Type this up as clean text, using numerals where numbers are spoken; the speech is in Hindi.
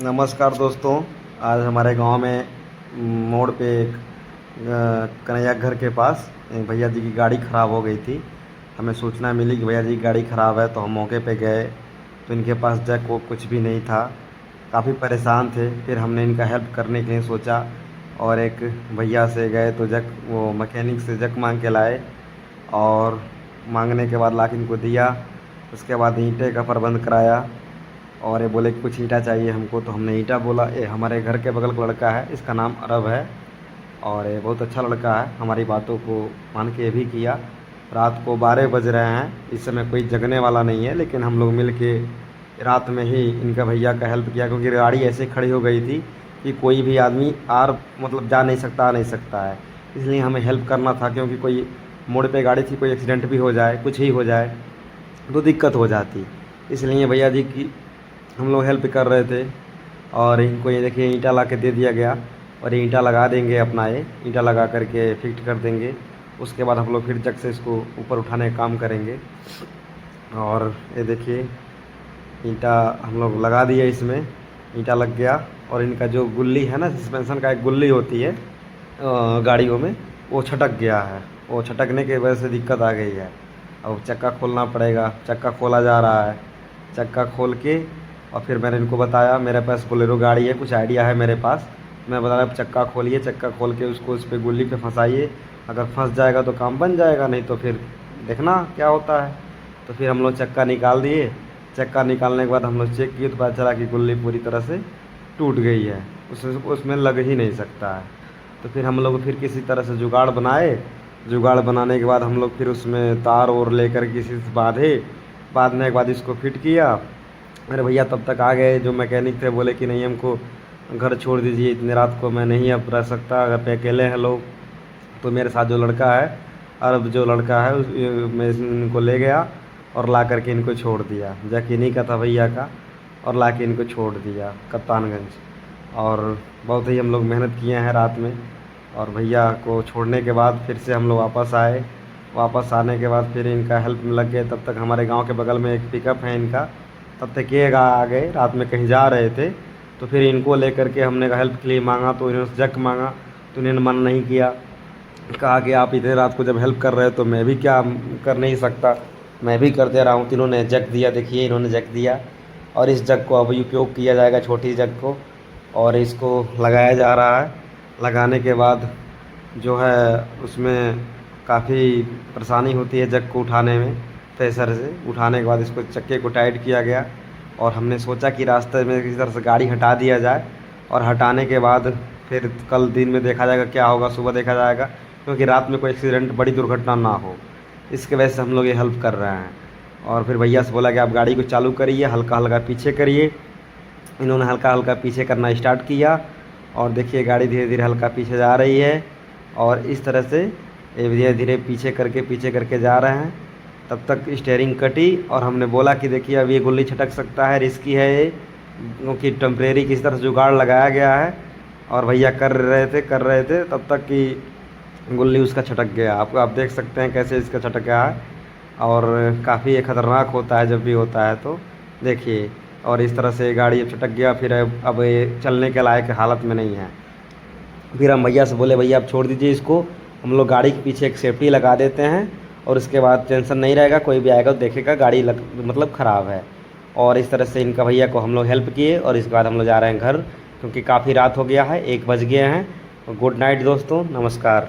नमस्कार दोस्तों। आज हमारे गांव में मोड़ पे एक कन्हैया घर के पास एक भैया जी की गाड़ी ख़राब हो गई थी। हमें सूचना मिली कि भैया जी की गाड़ी ख़राब है, तो हम मौके पे गए तो इनके पास जैक वो कुछ भी नहीं था। काफ़ी परेशान थे। फिर हमने इनका हेल्प करने के लिए सोचा और एक भैया से गए तो जैक वो मैकेनिक से जैक मांग के लाए और मांगने के बाद ला के इनको दिया। उसके बाद ईंटे का प्रबंध कराया और ये बोले कि कुछ ईंटा चाहिए हमको, तो हमने ईंटा बोला। ये हमारे घर के बगल का लड़का है, इसका नाम अरब है और ये बहुत अच्छा लड़का है। हमारी बातों को मान के ये भी किया। रात को 12 बज रहे हैं, इस समय कोई जगने वाला नहीं है, लेकिन हम लोग मिल के रात में ही इनका भैया का हेल्प किया, क्योंकि गाड़ी ऐसे खड़ी हो गई थी कि कोई भी आदमी आर मतलब जा नहीं सकता, आ नहीं सकता है। इसलिए हमें हेल्प करना था, क्योंकि कोई मोड़ पे गाड़ी थी, कोई एक्सीडेंट भी हो जाए, कुछ ही हो जाए तो दिक्कत हो जाती। इसलिए भैया जी की हम लोग हेल्प कर रहे थे। और इनको ये देखिए ईंटा ला के दे दिया गया और ये ईंटा लगा देंगे अपना, ये ईंटा लगा करके फिट कर देंगे। उसके बाद हम लोग फिर जग से इसको ऊपर उठाने का काम करेंगे। और ये देखिए ईंटा हम लोग लगा दिए, इसमें ईंटा लग गया। और इनका जो गुल्ली है ना, सस्पेंशन का एक गुल्ली होती है गाड़ियों में, वो छटक गया है। वो छटकने की वजह से दिक्कत आ गई है। अब चक्का खोलना पड़ेगा। चक्का खोला जा रहा है। चक्का खोल के और फिर मैंने इनको बताया मेरे पास बोलेरो गाड़ी है, कुछ आइडिया है मेरे पास। मैं बताया चक्का खोलिए, चक्का खोल के उसको उस पर गुल्ली पे फंसाइए। अगर फंस जाएगा तो काम बन जाएगा, नहीं तो फिर देखना क्या होता है। तो फिर हम लोग चक्का निकाल दिए। चक्का निकालने के बाद हम लोग चेक किए तो पता चला कि गुल्ली पूरी तरह से टूट गई है, उसमें लग ही नहीं सकता है। तो फिर हम लोग फिर किसी तरह से जुगाड़ बनाए। जुगाड़ बनाने के बाद हम लोग फिर उसमें तार और लेकर किसी से बांधे। बांधने के बाद इसको फिट किया। मेरे भैया तब तक आ गए, जो मैकेनिक थे, बोले कि नहीं हमको घर छोड़ दीजिए, इतनी रात को मैं नहीं अब रह सकता, घर पे अकेले हैं लोग। तो मेरे साथ जो लड़का है, अरब जो लड़का है, मैं इनको ले गया और ला करके इनको छोड़ दिया। जैक इन्हीं का था भैया का, और ला के इनको छोड़ दिया कप्तानगंज। और बहुत ही हम लोग मेहनत किए हैं रात में। और भैया को छोड़ने के बाद फिर से हम लोग वापस आए। वापस आने के बाद फिर इनका हेल्प में लग गए। तब तक हमारे गांव के बगल में एक पिकअप है इनका, तब तक ये आ गए। रात में कहीं जा रहे थे, तो फिर इनको लेकर के हमने हेल्प के लिए मांगा, तो इन्होंने जग मांगा तो इन्होंने मन नहीं किया। कहा कि आप इतने रात को जब हेल्प कर रहे हो तो मैं भी क्या कर नहीं सकता, मैं भी कर दे रहा हूँ। तो इन्होंने जग दिया। देखिए इन्होंने जग दिया और इस जग को अब उपयोग किया जाएगा, छोटी जग को, और इसको लगाया जा रहा है। लगाने के बाद जो है उसमें काफ़ी परेशानी होती है जग को उठाने में। प्रेशर से उठाने के बाद इसको चक्के को टाइट किया गया। और हमने सोचा कि रास्ते में किसी तरह से गाड़ी हटा दिया जाए, और हटाने के बाद फिर कल दिन में देखा जाएगा क्या होगा, सुबह देखा जाएगा, क्योंकि रात में कोई एक्सीडेंट, बड़ी दुर्घटना ना हो, इसके वजह से हम लोग ये हेल्प कर रहे हैं। और फिर भैया से बोला कि आप गाड़ी को चालू करिए, हल्का हल्का पीछे करिए। इन्होंने हल्का हल्का पीछे करना स्टार्ट किया और देखिए गाड़ी धीरे धीरे हल्का पीछे जा रही है। और इस तरह से ये धीरे धीरे पीछे करके जा रहे हैं। तब तक स्टेयरिंग कटी और हमने बोला कि देखिए अब ये गुल्ली छटक सकता है, रिस्की है ये, क्योंकि टेम्परेरी किसी तरह से जुगाड़ लगाया गया है। और भैया कर रहे थे तब तक कि गुल्ली उसका छटक गया। आपको आप देख सकते हैं कैसे इसका छटक गया है। और काफ़ी ये खतरनाक होता है जब भी होता है, तो देखिए। और इस तरह से गाड़ी अब छटक गया, फिर अब ये चलने के लायक हालत में नहीं है। फिर हम भैया से बोले भैया आप छोड़ दीजिए इसको, हम लोग गाड़ी के पीछे एक सेफ्टी लगा देते हैं, और उसके बाद टेंशन नहीं रहेगा, कोई भी आएगा तो देखेगा गाड़ी मतलब ख़राब है। और इस तरह से इनका भैया को हम लोग हेल्प किए। और इसके बाद हम लोग जा रहे हैं घर, क्योंकि काफ़ी रात हो गया है, 1 बज गए हैं। गुड नाइट दोस्तों, नमस्कार।